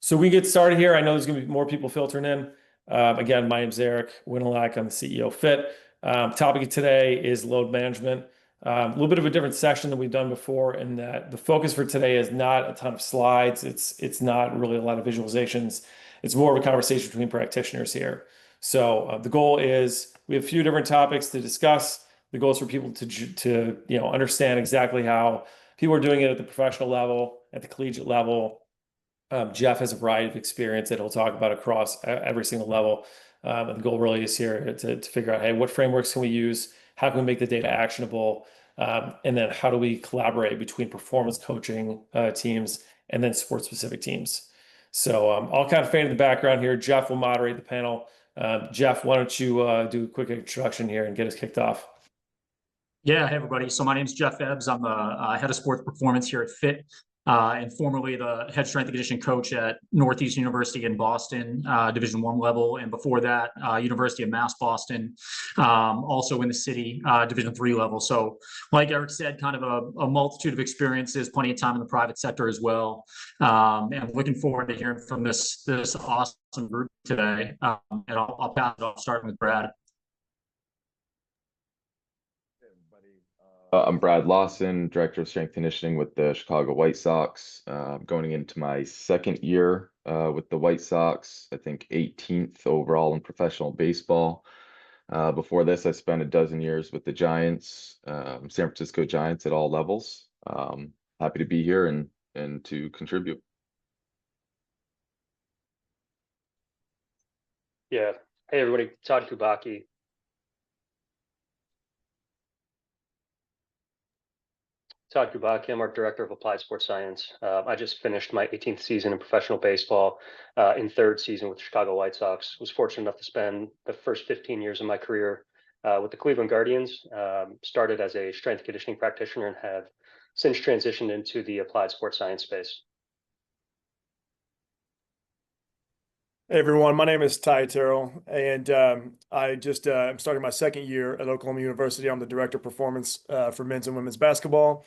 So we get started here. I know there's going to be more people filtering in. Again, my name's Eric Winalack. I'm the CEO of FIT. Topic of today is load management. A little bit of a different session than we've done before in that the focus for today is not a ton of slides. It's not really a lot of visualizations. It's more of a conversation between practitioners here. So the goal is we have a few different topics to discuss. The goal is for people to understand exactly how people are doing it at the professional level, at the collegiate level. Geoff has a variety of experience that he'll talk about across every single level. And the goal really is here to figure out, hey, what frameworks can we use? How can we make the data actionable? And then how do we collaborate between performance coaching teams and then sports specific teams? So I'll kind of fade in the background here. Geoff will moderate the panel. Geoff, why don't you do a quick introduction here and get us kicked off? Yeah, hey everybody. So my name is Geoff Ebbs. I'm the head of sports performance here at FIT, and formerly the head strength and conditioning coach at Northeastern University in Boston, Division I level, and before that, University of Mass Boston, also in the city, Division III level. So, like Eric said, kind of a multitude of experiences, plenty of time in the private sector as well, and looking forward to hearing from this awesome group today. And I'll pass it off, starting with Brad. I'm Brad Lawson, Director of Strength Conditioning with the Chicago White Sox. Going into my second year with the White Sox, I think 18th overall in professional baseball. Before this, I spent a dozen years with the Giants, San Francisco Giants at all levels. Happy to be here and to contribute. Yeah. Hey, everybody. Todd Kubacki. I'm our Director of Applied Sports Science. I just finished my 18th season in professional baseball, in third season with the Chicago White Sox. Was fortunate enough to spend the first 15 years of my career with the Cleveland Guardians. Started as a strength conditioning practitioner and have since transitioned into the applied sports science space. Hey everyone, my name is Terrell, and I'm starting my second year at Oklahoma University. I'm the Director of Performance for men's and women's basketball.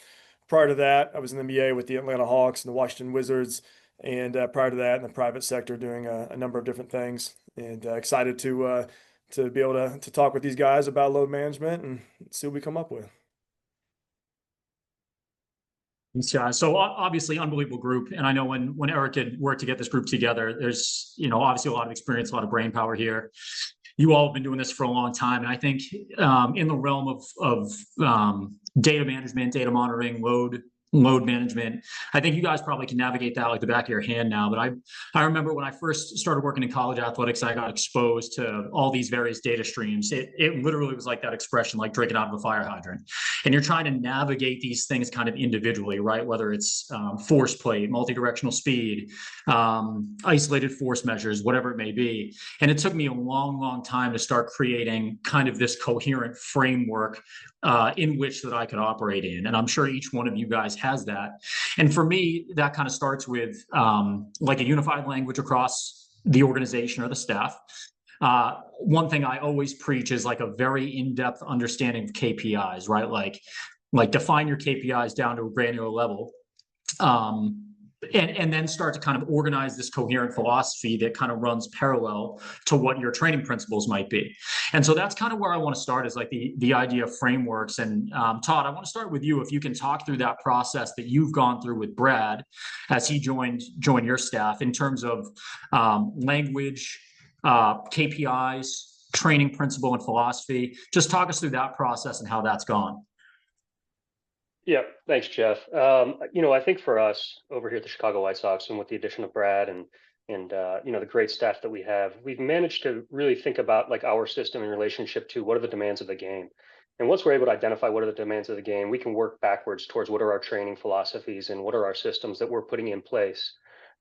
Prior to that, I was in the NBA with the Atlanta Hawks and the Washington Wizards, and prior to that, in the private sector, doing a number of different things. And excited to be able to talk with these guys about load management and see what we come up with. Yeah, so obviously unbelievable group, and I know when Eric had worked to get this group together, there's obviously a lot of experience, a lot of brain power here. You all have been doing this for a long time, and I think in the realm of data management, data monitoring, load management, I think you guys probably can navigate that like the back of your hand now. But I remember when I first started working in college athletics, I got exposed to all these various data streams. It literally was like that expression, like drinking out of a fire hydrant. And you're trying to navigate these things kind of individually, right? Whether it's force plate, multi-directional speed, isolated force measures, whatever it may be. And it took me a long time to start creating kind of this coherent framework in which that I could operate in. And I'm sure each one of you guys has that. And for me, that kind of starts with like a unified language across the organization or the staff. One thing I always preach is like a very in-depth understanding of KPIs, right? Like define your KPIs down to a granular level. And then start to kind of organize this coherent philosophy that kind of runs parallel to what your training principles might be. And so that's kind of where I want to start, is like the idea of frameworks. And Todd, I want to start with you. If you can talk through that process that you've gone through with Brad as he joined your staff in terms of language, KPIs, training principle, and philosophy. Just talk us through that process and how that's gone. Yeah, thanks, Geoff. I think for us over here at the Chicago White Sox, and with the addition of Brad and the great staff that we have, we've managed to really think about like our system in relationship to what are the demands of the game. And once we're able to identify what are the demands of the game, we can work backwards towards what are our training philosophies and what are our systems that we're putting in place.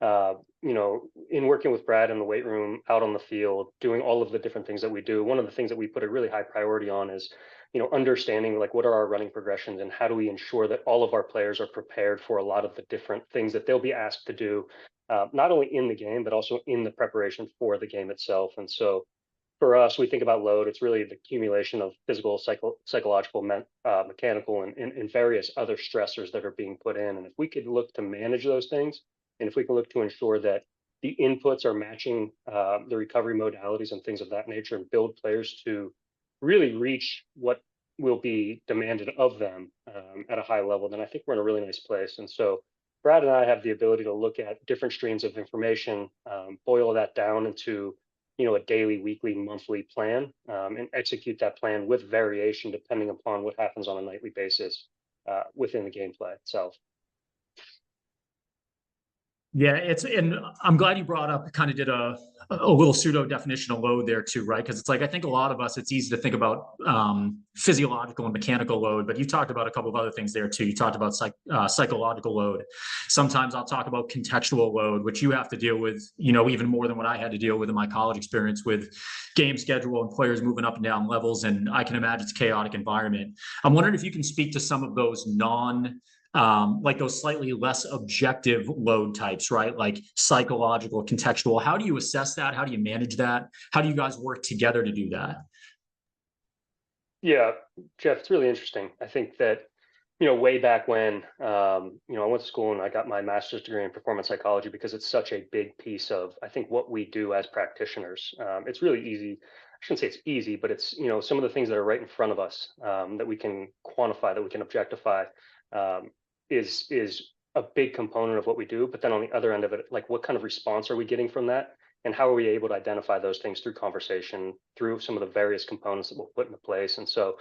In working with Brad in the weight room, out on the field, doing all of the different things that we do, one of the things that we put a really high priority on is understanding like what are our running progressions and how do we ensure that all of our players are prepared for a lot of the different things that they'll be asked to do, not only in the game, but also in the preparation for the game itself. And so for us, we think about load. It's really the accumulation of physical, psychological, mechanical, and various other stressors that are being put in. And if we could look to manage those things, and if we can look to ensure that the inputs are matching the recovery modalities and things of that nature, and build players to really reach what will be demanded of them at a high level, then I think we're in a really nice place. And so Brad and I have the ability to look at different streams of information, boil that down into a daily, weekly, monthly plan, and execute that plan with variation depending upon what happens on a nightly basis within the gameplay itself. Yeah, and I'm glad you brought up, kind of did a little pseudo definition of load there too, right? Because it's like, I think a lot of us, it's easy to think about physiological and mechanical load, but you talked about a couple of other things there too. You talked about psychological load. Sometimes I'll talk about contextual load, which you have to deal with, even more than what I had to deal with in my college experience, with game schedule and players moving up and down levels. And I can imagine it's a chaotic environment. I'm wondering if you can speak to some of those like those slightly less objective load types, right? Like psychological, contextual. How do you assess that? How do you manage that? How do you guys work together to do that? Yeah, Geoff, it's really interesting. I think that, way back when, I went to school and I got my master's degree in performance psychology because it's such a big piece of, I think, what we do as practitioners. It's really easy. I shouldn't say it's easy, but it's, some of the things that are right in front of us that we can quantify, that we can objectify, is a big component of what we do. But then on the other end of it, like, what kind of response are we getting from that? And how are we able to identify those things through conversation, through some of the various components that we'll put into place? And so,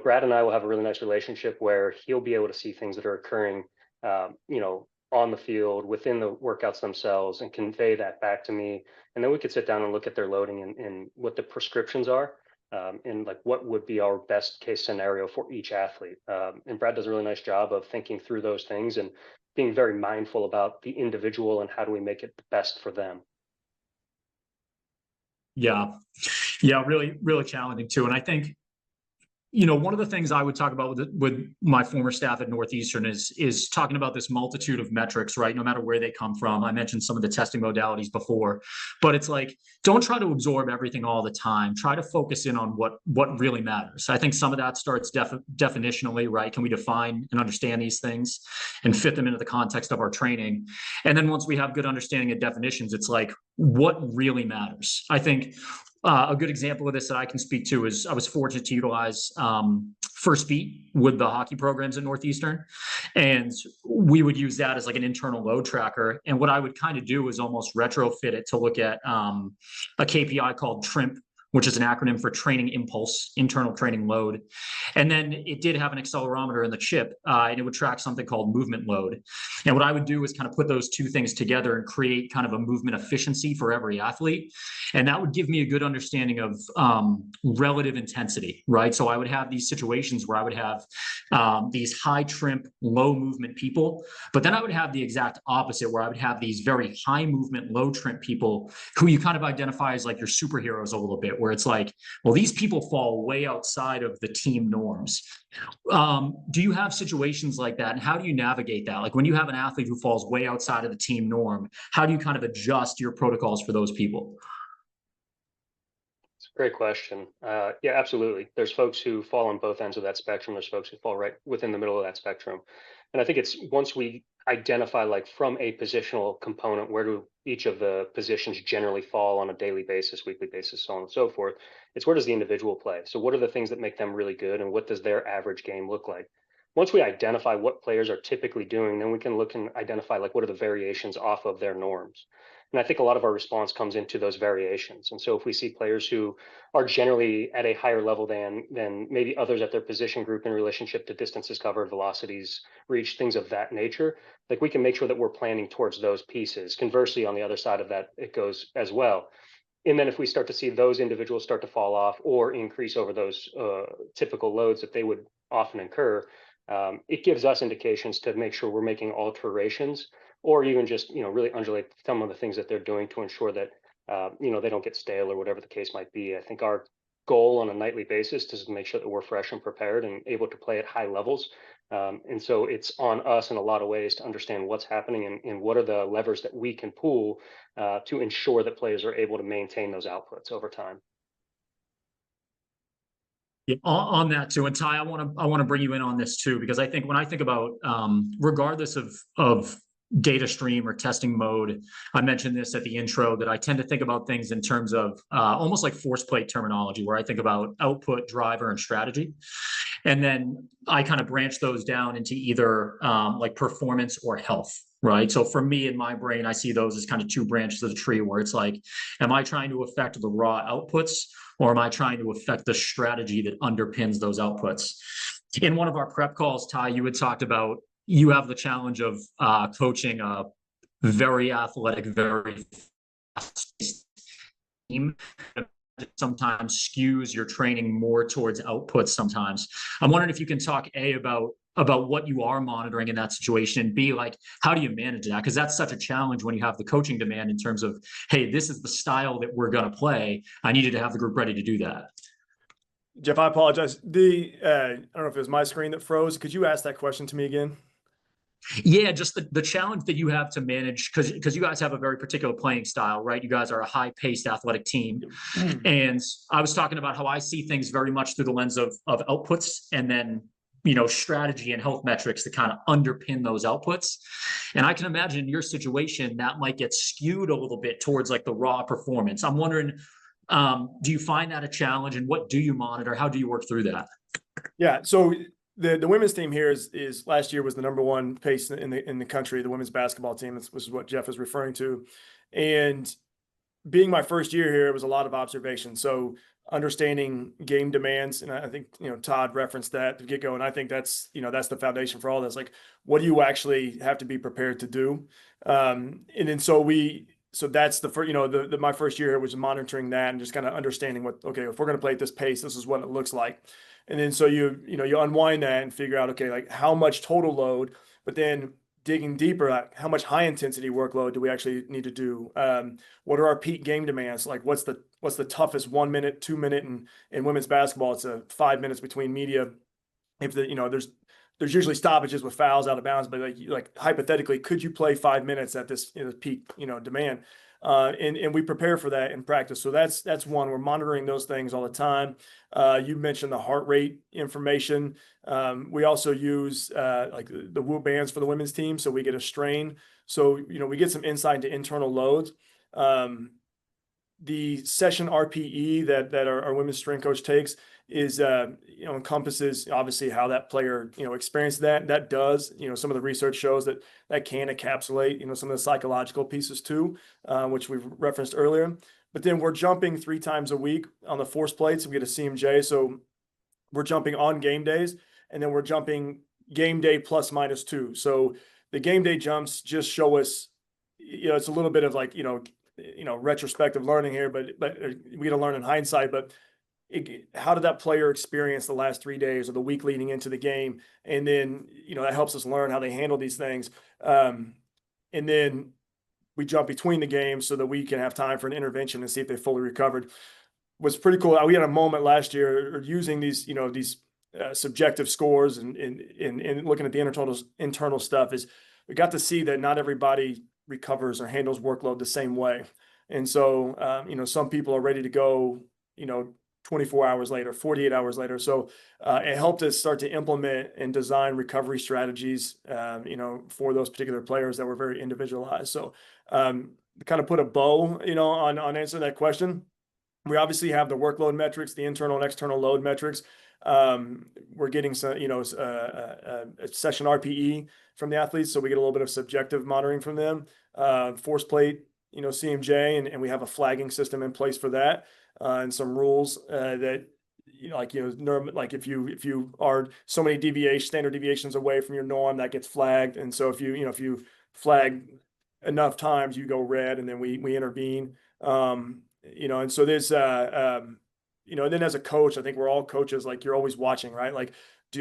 Brad and I will have a really nice relationship where he'll be able to see things that are occurring, on the field, within the workouts themselves, and convey that back to me. And then we could sit down and look at their loading and what the prescriptions are. And like what would be our best case scenario for each athlete. And Brad does a really nice job of thinking through those things and being very mindful about the individual and how do we make it the best for them. Yeah, really, really challenging too. And I think, one of the things I would talk about with my former staff at Northeastern is talking about this multitude of metrics, right? No matter where they come from. I mentioned some of the testing modalities before, but it's like, don't try to absorb everything all the time. Try to focus in on what really matters. I think some of that starts definitionally, right? Can we define and understand these things and fit them into the context of our training? And then once we have good understanding of definitions, it's like, what really matters? I think a good example of this that I can speak to is I was fortunate to utilize First Beat with the hockey programs at Northeastern. And we would use that as like an internal load tracker. And what I would kind of do is almost retrofit it to look at a KPI called TRIMP, which is an acronym for training impulse, internal training load. And then it did have an accelerometer in the chip, and it would track something called movement load. And what I would do is kind of put those two things together and create kind of a movement efficiency for every athlete. And that would give me a good understanding of relative intensity, right? So I would have these situations where I would have these high trimp, low movement people, but then I would have the exact opposite, where I would have these very high movement, low trimp people who you kind of identify as like your superheroes a little bit, where it's like, well, these people fall way outside of the team norms. Do you have situations like that? And how do you navigate that? Like when you have an athlete who falls way outside of the team norm, how do you kind of adjust your protocols for those people? It's a great question. Yeah, absolutely. There's folks who fall on both ends of that spectrum. There's folks who fall right within the middle of that spectrum. And I think it's once we identify, like, from a positional component, where do each of the positions generally fall on a daily basis, weekly basis, so on and so forth. It's where does the individual play? So what are the things that make them really good, and what does their average game look like? Once we identify what players are typically doing, then we can look and identify, like, what are the variations off of their norms. And I think a lot of our response comes into those variations. And so if we see players who are generally at a higher level than maybe others at their position group in relationship to distances covered, velocities reached, things of that nature, like, we can make sure that we're planning towards those pieces. Conversely, on the other side of that, it goes as well. And then if we start to see those individuals start to fall off or increase over those typical loads that they would often incur, it gives us indications to make sure we're making alterations, or even just, really undulate some of the things that they're doing to ensure that, they don't get stale or whatever the case might be. I think our goal on a nightly basis is to make sure that we're fresh and prepared and able to play at high levels. And so it's on us in a lot of ways to understand what's happening and what are the levers that we can pull to ensure that players are able to maintain those outputs over time. Yeah, on that too, and Ty, I want to bring you in on this too, because I think when I think about regardless of data stream or testing mode. I mentioned this at the intro that I tend to think about things in terms of almost like force plate terminology, where I think about output, driver, and strategy. And then I kind of branch those down into either like performance or health, right? So for me, in my brain, I see those as kind of two branches of the tree, where it's like, am I trying to affect the raw outputs, or am I trying to affect the strategy that underpins those outputs? In one of our prep calls, Ty, you had talked about, you have the challenge of coaching a very athletic, very fast team. Sometimes skews your training more towards outputs sometimes. I'm wondering if you can talk about what you are monitoring in that situation, and B, like, how do you manage that? Because that's such a challenge when you have the coaching demand in terms of, hey, this is the style that we're going to play. I needed to have the group ready to do that. Geoff, I apologize. I don't know if it was my screen that froze. Could you ask that question to me again? Yeah, just the challenge that you have to manage, because you guys have a very particular playing style, right? You guys are a high-paced athletic team. And I was talking about how I see things very much through the lens of outputs, and then, you know, strategy and health metrics that kind of underpin those outputs. And I can imagine in your situation that might get skewed a little bit towards like the raw performance. I'm wondering, do you find that a challenge, and what do you monitor? How do you work through that? Yeah, so the women's team here is last year was the #1 pace in the country, the women's basketball team. This is what Geoff is referring to. And being my first year here, it was a lot of observation. So understanding game demands, and I think, you know, Todd referenced that to get going. I think that's, you know, that's the foundation for all this. Like, what do you actually have to be prepared to do? And then so that's the first, you know, my first year here was monitoring that and just kind of understanding okay, if we're going to play at this pace, this is what it looks like. And then so you unwind that and figure out, okay, like how much total load, but then digging deeper, like how much high intensity workload do we actually need to do? What are our peak game demands? Like what's the toughest 1 minute, 2 minute, and in women's basketball, it's 5 minutes between media. If there's usually stoppages with fouls out of bounds, but like hypothetically, could you play 5 minutes at this, you know, peak, you know, demand? And we prepare for that in practice. So that's one. We're monitoring those things all the time. You mentioned the heart rate information. We also use like the Whoop bands for the women's team, so we get a strain. So, you know, we get some insight into internal loads. The session RPE that our women's strength coach takes is, you know, encompasses obviously how that player, you know, experienced that does, you know, some of the research shows that can encapsulate, you know, some of the psychological pieces too, which we've referenced earlier. But then we're jumping 3 times a week on the force plates. We get a CMJ. So we're jumping on game days, and then we're jumping game day plus minus 2. So the game day jumps just show us, you know, it's a little bit of like, you know, retrospective learning here, but we got to learn in hindsight. But how did that player experience the last 3 days or the week leading into the game? And then, you know, that helps us learn how they handle these things. And then we jump between the games so that we can have time for an intervention and see if they fully recovered. What's pretty cool, we had a moment last year using these, you know, these subjective scores and looking at the internal stuff, is we got to see that not everybody recovers or handles workload the same way. And so, you know, some people are ready to go, you know, 24 hours later, 48 hours later. So it helped us start to implement and design recovery strategies, you know, for those particular players that were very individualized. So kind of put a bow, you know, on answering that question. We obviously have the workload metrics, the internal and external load metrics. We're getting some, you know, a session RPE from the athletes, so we get a little bit of subjective monitoring from them. Force plate, you know, CMJ, and we have a flagging system in place for that, and some rules that, you know, like, you know, like if you are so many standard deviations away from your norm, that gets flagged. And so if you flag enough times, you go red, and then we intervene. You know, and so there's you know, and then as a coach, I think we're all coaches, like you're always watching, right? Like,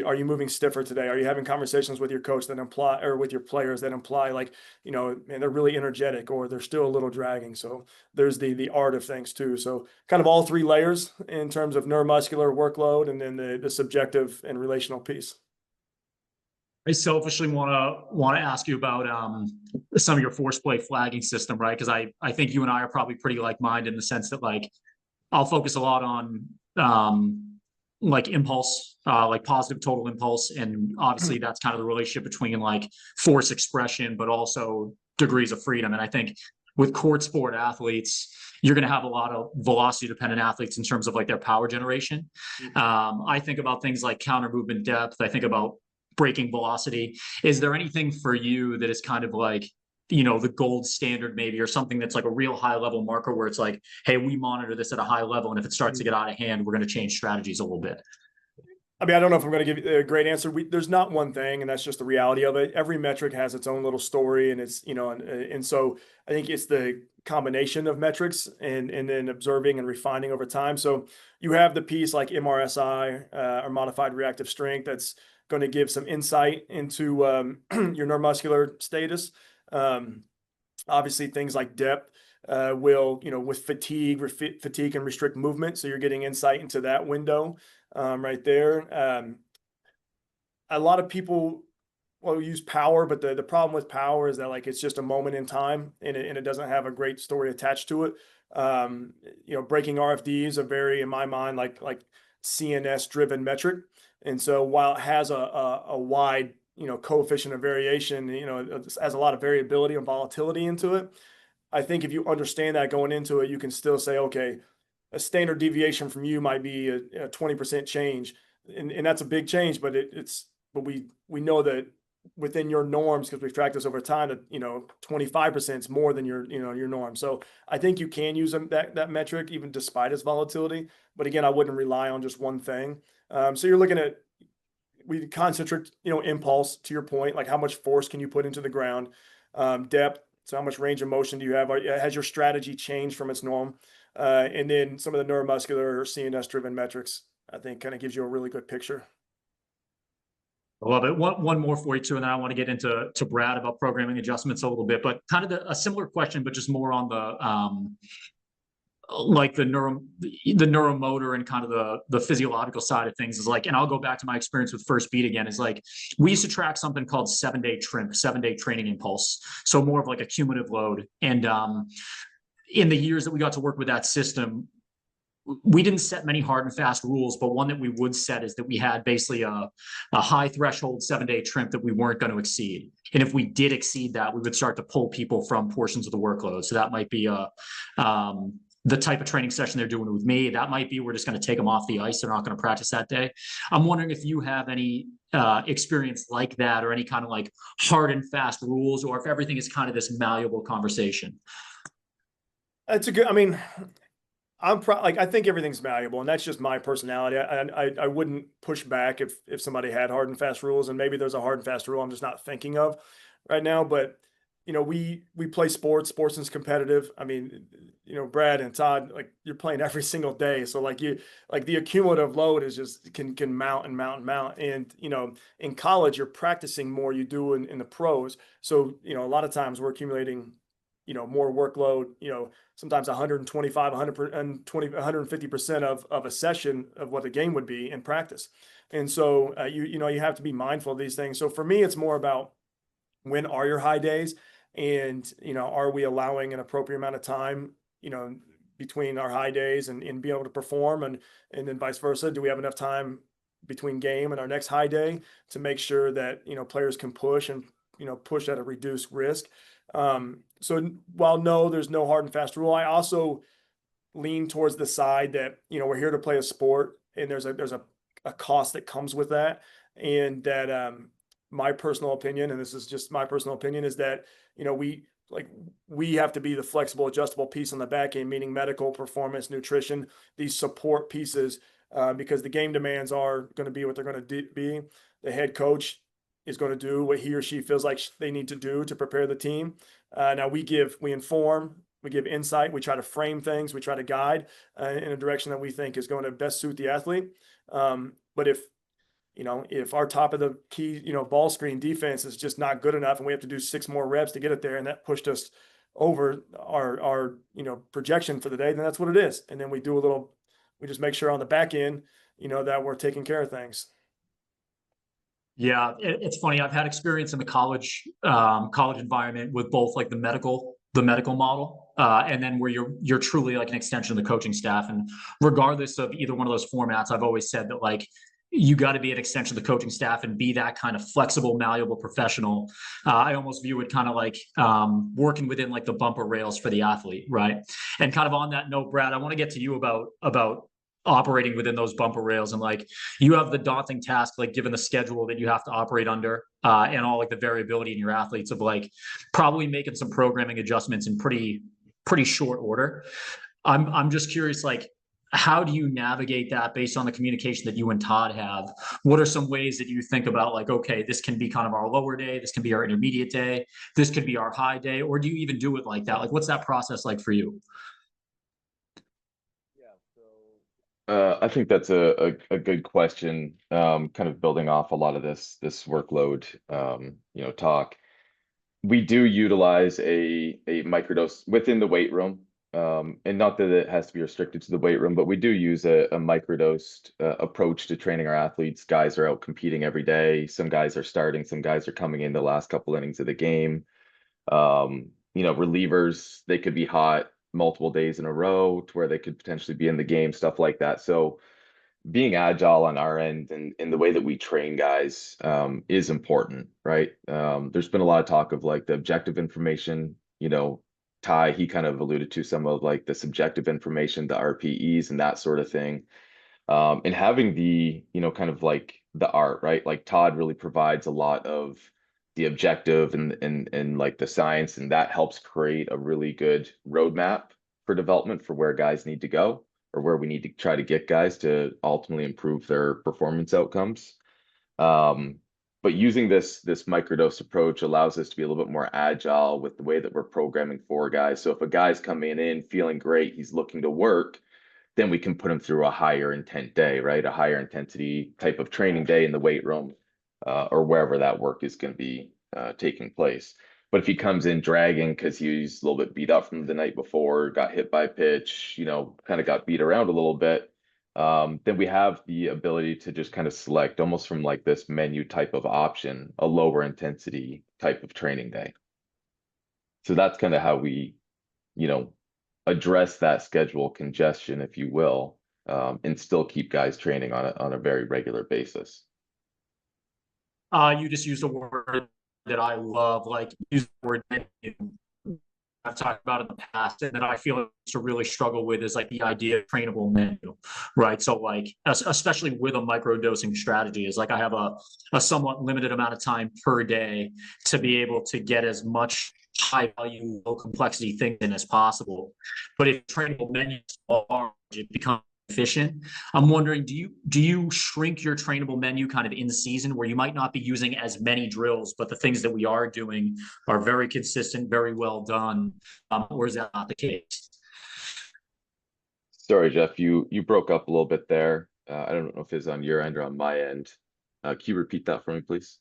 are you moving stiffer today? Are you having conversations with your coach that imply, or with your players that imply, like, you know, man, they're really energetic, or they're still a little dragging. So there's the art of things too. So kind of all 3 layers in terms of neuromuscular workload, and then the subjective and relational piece. I selfishly want to ask you about some of your force play flagging system, right? Because I think you and I are probably pretty like-minded in the sense that, like, I'll focus a lot on like impulse, like positive total impulse. And obviously that's kind of the relationship between like force expression, but also degrees of freedom. And I think with court sport athletes, you're going to have a lot of velocity dependent athletes in terms of like their power generation. I think about things like counter movement depth. I think about breaking velocity. Is there anything for you that is kind of like, you know, the gold standard maybe, or something that's like a real high level marker where it's like, hey, we monitor this at a high level, and if it starts to get out of hand, we're going to change strategies a little bit? I mean, I don't know if I'm going to give you a great answer. There's not one thing, and that's just the reality of it. Every metric has its own little story, and it's, you know, and so I think it's the combination of metrics and then observing and refining over time. So you have the piece like MRSI, or modified reactive strength, that's going to give some insight into your neuromuscular status. Obviously, things like depth will, you know, with fatigue can restrict movement, so you're getting insight into that window. Right there. A lot of people will use power, but the problem with power is that like it's just a moment in time, and it doesn't have a great story attached to it. You know, breaking RFDs are very, in my mind, like CNS driven metric, and so while it has a wide, you know, coefficient of variation, you know, it has a lot of variability and volatility into it. I think if you understand that going into it, you can still say, okay, a standard deviation from you might be a 20% change. And that's a big change, but but we know that within your norms, because we've tracked this over time, that, you know, 25% is more than your, you know, your norm. So I think you can use that metric even despite its volatility. But again, I wouldn't rely on just one thing. So you're looking at, we concentrate, you know, impulse, to your point, like how much force can you put into the ground, depth. So how much range of motion do you have? Has your strategy changed from its norm? And then some of the neuromuscular or CNS driven metrics, I think, kind of gives you a really good picture. I love it. One more for you too, and then I want to get into Brad about programming adjustments a little bit, but kind of a similar question, but just more on the like the neuromotor and kind of the physiological side of things. Is like, and I'll go back to my experience with First Beat again, is like we used to track something called 7-day TRIMP, 7-day training impulse. So more of like a cumulative load. And in the years that we got to work with that system, we didn't set many hard and fast rules, but one that we would set is that we had basically a high threshold 7-day TRIMP that we weren't going to exceed. And if we did exceed that, we would start to pull people from portions of the workload. So that might be the type of training session they're doing with me. That might be, we're just going to take them off the ice. They're not going to practice that day. I'm wondering if you have any experience like that, or any kind of like hard and fast rules, or if everything is kind of this malleable conversation. That's a good, I mean, I think everything's malleable, and that's just my personality. I wouldn't push back if somebody had hard and fast rules, and maybe there's a hard and fast rule I'm just not thinking of right now. But, you know, we play sports is competitive. I mean, you know, Brad and Todd, like, you're playing every single day. So like the accumulative load is just can mount and mount and mount. And, you know, in college, you're practicing more you do in the pros. So, you know, a lot of times we're accumulating, you know, more workload, you know, sometimes 125, 120, 150% of a session of what the game would be in practice. And so you know, you have to be mindful of these things. So for me, it's more about, when are your high days, and, you know, are we allowing an appropriate amount of time, you know, between our high days and be able to perform, and then vice versa. Do we have enough time between game and our next high day to make sure that, you know, players can push and, you know, push at a reduced risk? So while no, there's no hard and fast rule, I also lean towards the side that, you know, we're here to play a sport, and there's a cost that comes with that. And that, my personal opinion, and this is just my personal opinion, is that, you know, we have to be the flexible, adjustable piece on the back end, meaning medical, performance, nutrition, these support pieces, because the game demands are going to be what they're going to be. The head coach is going to do what he or she feels like they need to do to prepare the team. Now we inform, we give insight, we try to frame things, we try to guide in a direction that we think is going to best suit the athlete. But if our top of the key, you know, ball screen defense is just not good enough, and we have to do 6 more reps to get it there, and that pushed us over our you know, projection for the day, then that's what it is. And then we just make sure on the back end, you know, that we're taking care of things. Yeah, it's funny. I've had experience in the college environment with both like the medical model and then where you're truly like an extension of the coaching staff. And regardless of either one of those formats, I've always said that like you got to be an extension of the coaching staff and be that kind of flexible, malleable professional. I almost view it kind of like working within like the bumper rails for the athlete, right? And kind of on that note, Brad, I want to get to you about operating within those bumper rails. And like you have the daunting task, like given the schedule that you have to operate under, and all like the variability in your athletes, of like probably making some programming adjustments in pretty short order. I'm just curious, like, how do you navigate that based on the communication that you and Todd have? What are some ways that you think about, like, okay, this can be kind of our lower day, this can be our intermediate day, this could be our high day, or do you even do it like that? Like, what's that process like for you? I think that's a good question. Kind of building off a lot of this workload, talk. We do utilize a microdose within the weight room. And not that it has to be restricted to the weight room, but we do use a microdosed approach to training our athletes. Guys are out competing every day. Some guys are starting, some guys are coming in the last couple innings of the game. Relievers, they could be hot multiple days in a row to where they could potentially be in the game, stuff like that. So being agile on our end and in the way that we train guys is important, right? There's been a lot of talk of like the objective information, Ty, he kind of alluded to some of like the subjective information, the RPEs and that sort of thing. And having the, kind of like the art, right? Like Todd really provides a lot of the objective and like the science, and that helps create a really good roadmap for development for where guys need to go, or where we need to try to get guys to ultimately improve their performance outcomes. But using this microdose approach allows us to be a little bit more agile with the way that we're programming for guys. So if a guy's coming in feeling great, he's looking to work, then we can put him through a higher intent day, right? A higher intensity type of training day in the weight room, or wherever that work is going to be taking place. But if he comes in dragging because he's a little bit beat up from the night before, got hit by a pitch, kind of got beat around a little bit, then we have the ability to just kind of select almost from like this menu type of option, a lower intensity type of training day. So that's kind of how we, address that schedule congestion, if you will, and still keep guys training on a very regular basis. You just used a word that I love, like use the word menu. I've talked about in the past, and that I feel to really struggle with is like the idea of trainable menu, right? So like, especially with a microdosing strategy, is like I have a somewhat limited amount of time per day to be able to get as much high value, low complexity things in as possible. But if trainable menus are large, it becomes efficient. I'm wondering, do you shrink your trainable menu kind of in season, where you might not be using as many drills, but the things that we are doing are very consistent, very well done, or is that not the case? Sorry, Geoff, you broke up a little bit there. I don't know if it's on your end or on my end. Can you repeat that for me, please?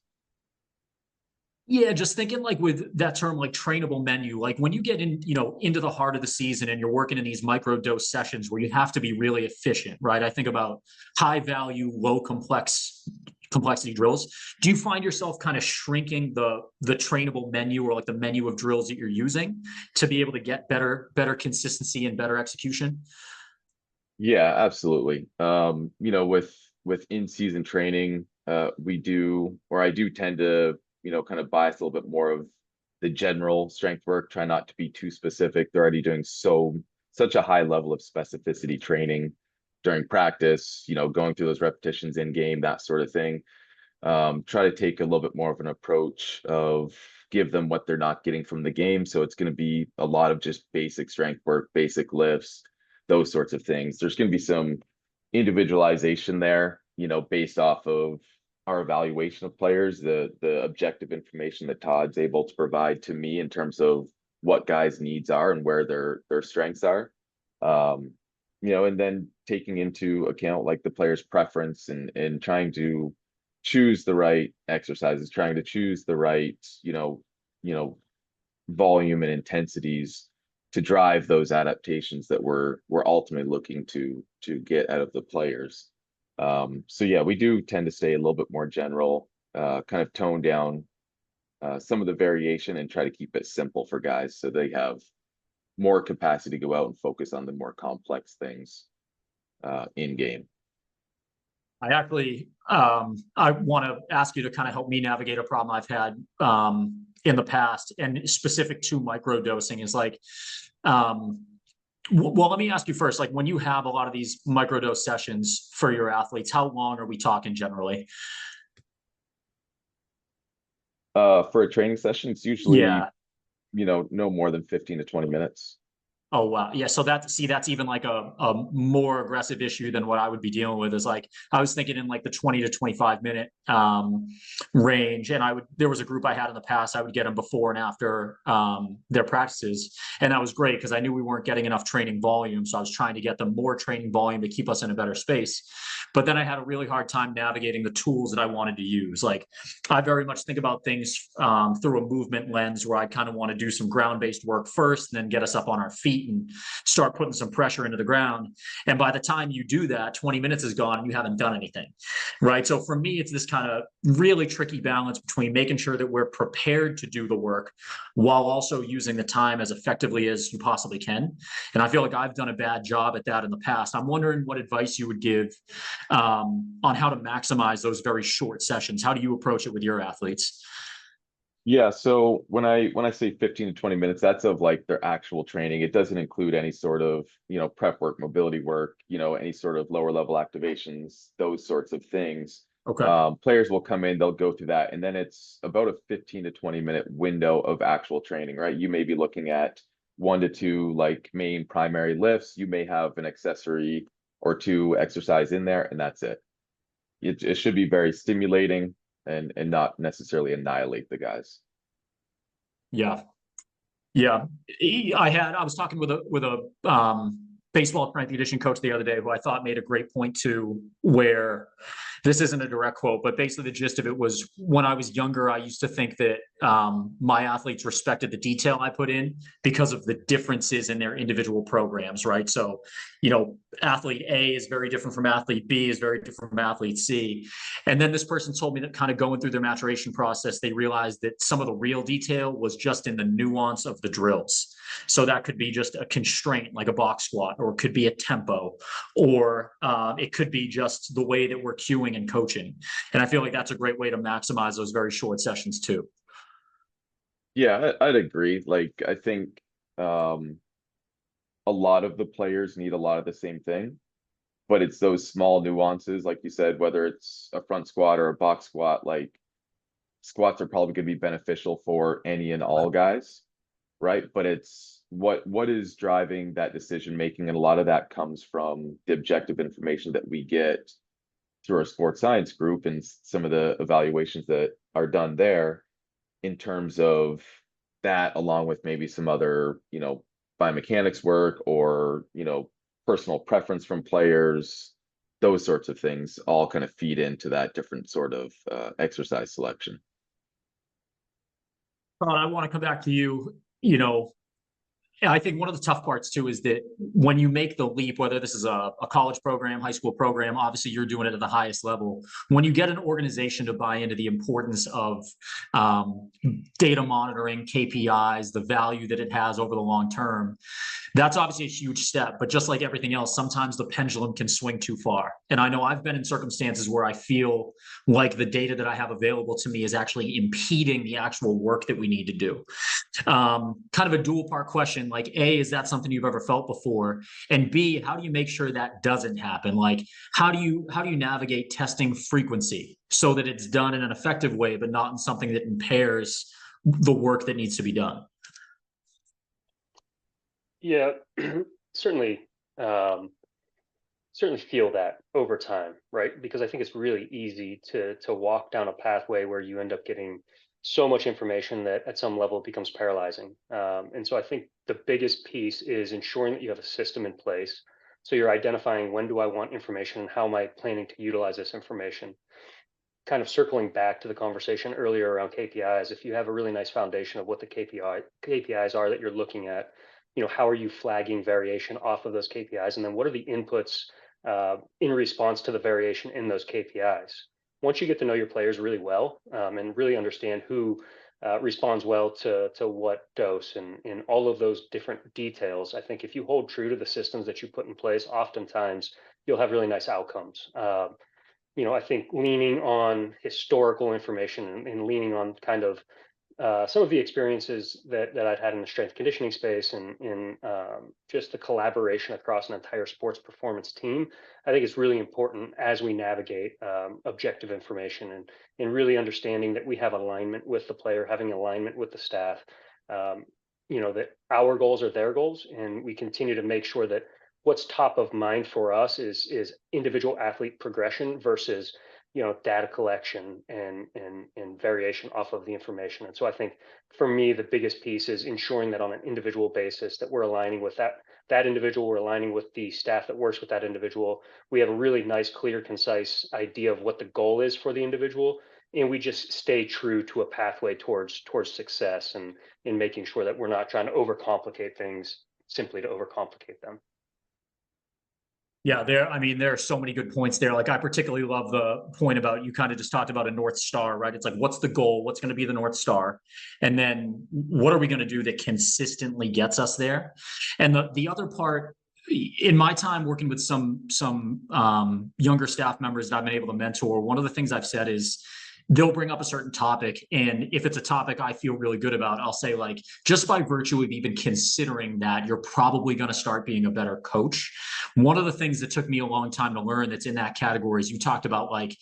Yeah, just thinking like with that term, like trainable menu, like when you get in, into the heart of the season and you're working in these micro dose sessions where you have to be really efficient, right? I think about high value, low complexity drills. Do you find yourself kind of shrinking the trainable menu, or like the menu of drills that you're using, to be able to get better consistency and better execution? Yeah, absolutely. With in-season training, I do tend to, kind of bias a little bit more of the general strength work, try not to be too specific. They're already doing such a high level of specificity training during practice, going through those repetitions in game, that sort of thing. Try to take a little bit more of an approach of give them what they're not getting from the game. So it's going to be a lot of just basic strength work, basic lifts, those sorts of things. There's going to be some individualization there, based off of our evaluation of players, the objective information that Todd's able to provide to me in terms of what guys' needs are and where their strengths are. And then taking into account like the player's preference and trying to choose the right exercises, trying to choose the right, volume and intensities to drive those adaptations that we're ultimately looking to get out of the players. So yeah, we do tend to stay a little bit more general, kind of tone down some of the variation and try to keep it simple for guys so they have more capacity to go out and focus on the more complex things in game. I actually, I want to ask you to kind of help me navigate a problem I've had in the past, and specific to microdosing is like, well, let me ask you first, like when you have a lot of these microdose sessions for your athletes, how long are we talking generally? For a training session, it's usually, Yeah. no more than 15 to 20 minutes. Oh, wow. Yeah. So that's even like a more aggressive issue than what I would be dealing with. Is like, I was thinking in like the 20 to 25 minute range. And there was a group I had in the past, I would get them before and after their practices. And that was great because I knew we weren't getting enough training volume. So I was trying to get them more training volume to keep us in a better space. But then I had a really hard time navigating the tools that I wanted to use. Like, I very much think about things through a movement lens, where I kind of want to do some ground-based work first, and then get us up on our feet and start putting some pressure into the ground. And by the time you do that, 20 minutes is gone and you haven't done anything, right? So for me, it's this kind of really tricky balance between making sure that we're prepared to do the work while also using the time as effectively as you possibly can. And I feel like I've done a bad job at that in the past. I'm wondering what advice you would give on how to maximize those very short sessions. How do you approach it with your athletes? Yeah, so when I say 15 to 20 minutes, that's of like their actual training. It doesn't include any sort of, prep work, mobility work, any sort of lower level activations, those sorts of things. Okay. Players will come in, they'll go through that, and then it's about a 15 to 20 minute window of actual training, right? You may be looking at 1 to 2 like main primary lifts. You may have an accessory or 2 exercise in there, and that's it. It should be very stimulating and not necessarily annihilate the guys. Yeah. Yeah. I was talking with a baseball strength and conditioning coach the other day, who I thought made a great point too, where this isn't a direct quote, but basically the gist of it was, when I was younger, I used to think that my athletes respected the detail I put in because of the differences in their individual programs, right? So, athlete A is very different from athlete B, is very different from athlete C. And then this person told me that kind of going through their maturation process, they realized that some of the real detail was just in the nuance of the drills. So that could be just a constraint like a box squat, or it could be a tempo, or it could be just the way that we're cueing and coaching. And I feel like that's a great way to maximize those very short sessions too. Yeah, I'd agree. Like, I think a lot of the players need a lot of the same thing, but it's those small nuances, like you said, whether it's a front squat or a box squat. Like, squats are probably going to be beneficial for any and all guys, right? But it's what is driving that decision making, and a lot of that comes from the objective information that we get through our sports science group and some of the evaluations that are done there, in terms of that, along with maybe some other, biomechanics work, or, personal preference from players. Those sorts of things all kind of feed into that different sort of exercise selection. I want to come back to you. I think one of the tough parts too is that when you make the leap, whether this is a college program, high school program, obviously you're doing it at the highest level. When you get an organization to buy into the importance of data monitoring, KPIs, the value that it has over the long term, that's obviously a huge step. But just like everything else, sometimes the pendulum can swing too far. And I know I've been in circumstances where I feel like the data that I have available to me is actually impeding the actual work that we need to do. Kind of a dual part question, like, A, is that something you've ever felt before? And B, how do you make sure that doesn't happen? Like, how do you navigate testing frequency so that it's done in an effective way, but not in something that impairs the work that needs to be done? Yeah, certainly, certainly feel that over time, right? Because I think it's really easy to walk down a pathway where you end up getting so much information that at some level it becomes paralyzing. And so I think the biggest piece is ensuring that you have a system in place. So you're identifying, when do I want information and how am I planning to utilize this information? Kind of circling back to the conversation earlier around KPIs, if you have a really nice foundation of what the KPIs are that you're looking at, how are you flagging variation off of those KPIs? And then what are the inputs in response to the variation in those KPIs? Once you get to know your players really well, and really understand who responds well to what dose and all of those different details. I think if you hold true to the systems that you put in place, oftentimes you'll have really nice outcomes. I think leaning on historical information and leaning on kind of some of the experiences that I've had in the strength conditioning space and in just the collaboration across an entire sports performance team, I think it's really important as we navigate objective information and really understanding that we have alignment with the player, having alignment with the staff, that our goals are their goals, and we continue to make sure that what's top of mind for us is individual athlete progression versus data collection and variation off of the information. And so I think for me the biggest piece is ensuring that on an individual basis that we're aligning with that individual, we're aligning with the staff that works with that individual. We have a really nice, clear, concise idea of what the goal is for the individual, and we just stay true to a pathway towards success, and in making sure that we're not trying to overcomplicate things simply to overcomplicate them. Yeah, there are so many good points there. Like, I particularly love the point about, you kind of just talked about a North Star, right? It's like, what's the goal? What's going to be the North Star? And then what are we going to do that consistently gets us there? And the other part, in my time working with some younger staff members that I've been able to mentor, one of the things I've said is, they'll bring up a certain topic, and if it's a topic I feel really good about, I'll say, like, just by virtue of even considering that, you're probably going to start being a better coach. One of the things that took me a long time to learn that's in that category is, you talked about, like,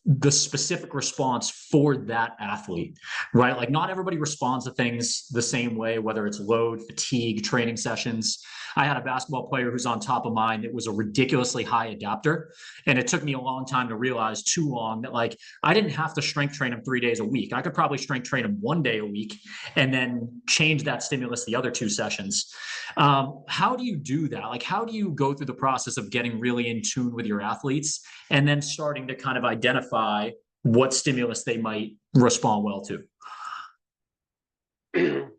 the specific response for that athlete, right? Like, not everybody responds to things the same way, whether it's load, fatigue, training sessions. I had a basketball player who's on top of mine that was a ridiculously high adapter. And it took me a long time to realize, too long, that, like, I didn't have to strength train him 3 days a week. I could probably strength train him 1 day a week and then change that stimulus the other 2 sessions. How do you do that? Like, how do you go through the process of getting really in tune with your athletes and then starting to kind of identify what stimulus they might respond well to?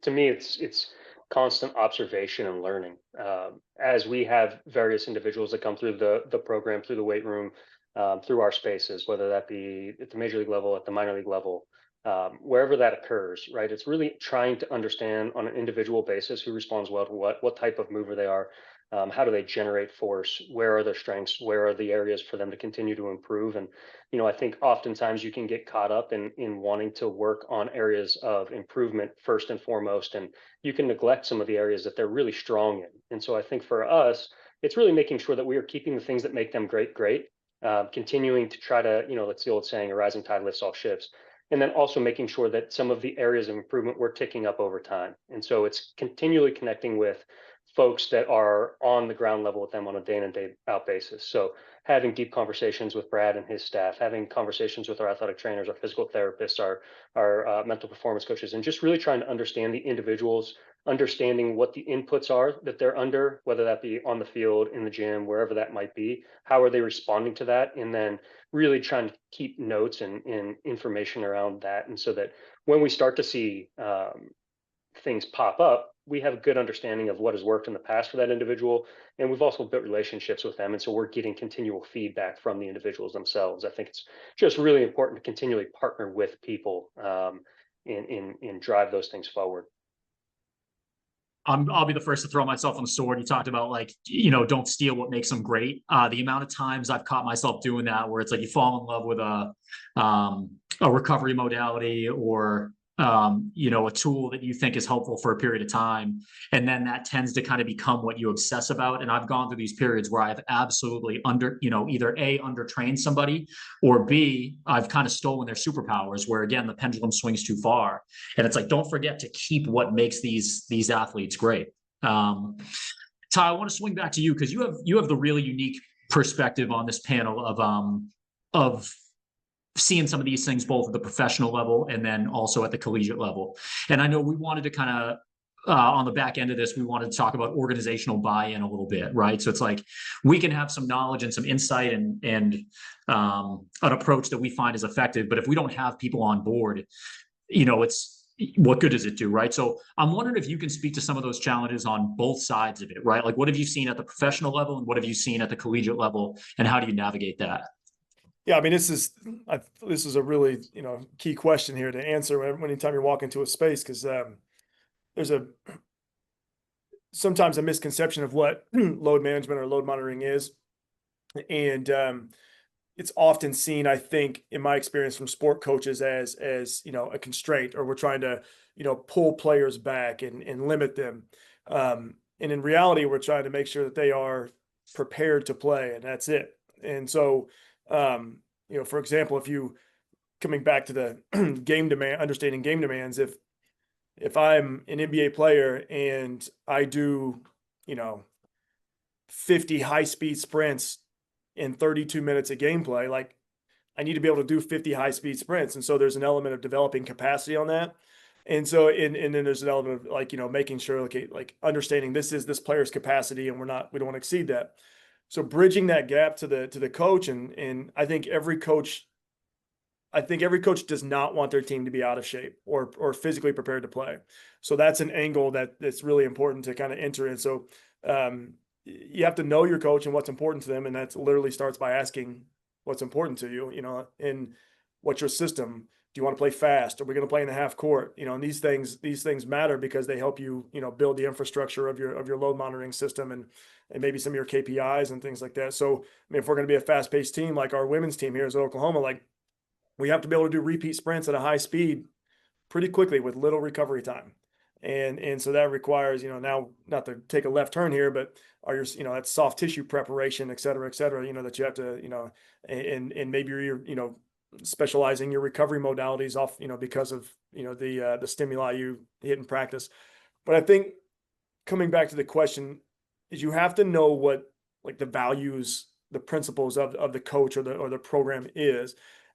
To me, it's constant observation and learning. As we have various individuals that come through the program, through the weight room, through our spaces, whether that be at the major league level, at the minor league level, wherever that occurs, right? It's really trying to understand on an individual basis who responds well to what type of mover they are, how do they generate force, where are their strengths, where are the areas for them to continue to improve. And I think oftentimes you can get caught up in wanting to work on areas of improvement first and foremost, and you can neglect some of the areas that they're really strong in. And so I think for us, it's really making sure that we are keeping the things that make them great, continuing to try to, that's the old saying, a rising tide lifts all ships. And then also making sure that some of the areas of improvement we're ticking up over time. And so it's continually connecting with folks that are on the ground level with them on a day in and day out basis. So having deep conversations with Brad and his staff, having conversations with our athletic trainers, our physical therapists, our mental performance coaches, and just really trying to understand the individuals, understanding what the inputs are that they're under, whether that be on the field, in the gym, wherever that might be. How are they responding to that? And then really trying to keep notes and information around that. And so that when we start to see things pop up, we have a good understanding of what has worked in the past for that individual. And we've also built relationships with them. And so we're getting continual feedback from the individuals themselves. I think it's just really important to continually partner with people and drive those things forward. I'll be the first to throw myself on the sword. You talked about, like, don't steal what makes them great. The amount of times I've caught myself doing that, where it's like you fall in love with a recovery modality or a tool that you think is helpful for a period of time, and then that tends to kind of become what you obsess about. And I've gone through these periods where I've absolutely either A, undertrained somebody, or B, I've kind of stolen their superpowers, where again the pendulum swings too far. And it's like, don't forget to keep what makes these athletes great. Ty, I want to swing back to you, because you have the really unique perspective on this panel of seeing some of these things both at the professional level and then also at the collegiate level. And I know we wanted to kind of, on the back end of this, we wanted to talk about organizational buy-in a little bit, right? So it's like, we can have some knowledge and some insight and an approach that we find is effective, but if we don't have people on board, it's, what good does it do, right? So I'm wondering if you can speak to some of those challenges on both sides of it, right? Like, what have you seen at the professional level and what have you seen at the collegiate level, and how do you navigate that? Yeah, I mean, this is a really, key question here to answer anytime you're walking into a space, because there's sometimes a misconception of what load management or load monitoring is. And it's often seen, I think, in my experience from sport coaches as a constraint, or we're trying to, pull players back and limit them. And in reality, we're trying to make sure that they are prepared to play, and that's it. And so, for example, if you coming back to the understanding game demands, if I'm an NBA player and I do, 50 high speed sprints in 32 minutes of gameplay, like I need to be able to do 50 high speed sprints. And so there's an element of developing capacity on that. And so, and then there's an element of making sure, okay, like understanding this is this player's capacity and we don't want to exceed that. So bridging that gap to the coach. And I think every coach does not want their team to be out of shape or physically prepared to play. So that's an angle that's really important to kind of enter in. So you have to know your coach and what's important to them. And that literally starts by asking what's important to you, and what's your system? Do you want to play fast? Are we going to play in the half court? And these things matter because they help you, build the infrastructure of your load monitoring system and maybe some of your KPIs and things like that. So, I mean, if we're going to be a fast paced team, like our women's team here is at Oklahoma, like we have to be able to do repeat sprints at a high speed pretty quickly with little recovery time. And so that requires, now not to take a left turn here, but that's soft tissue preparation, et cetera, that you have to, and maybe you're, specializing your recovery modalities off, because of, the stimuli you hit in practice. But I think coming back to the question is you have to know what like the values, the principles of the coach or the program is.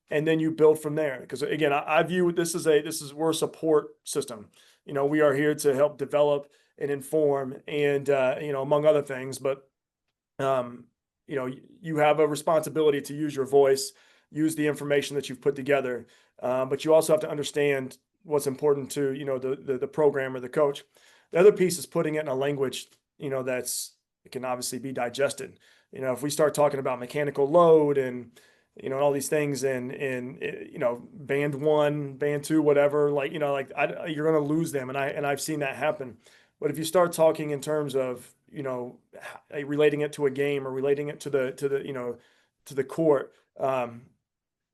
And then you build from there. Because again, I view we're a support system. We are here to help develop and inform and, among other things, but, you have a responsibility to use your voice, use the information that you've put together. But you also have to understand what's important to, the program or the coach. The other piece is putting it in a language, it can obviously be digested. If we start talking about mechanical load and, all these things and band 1, band 2, whatever, you're going to lose them. And I've seen that happen. But if you start talking in terms of, relating it to a game or relating it to the court,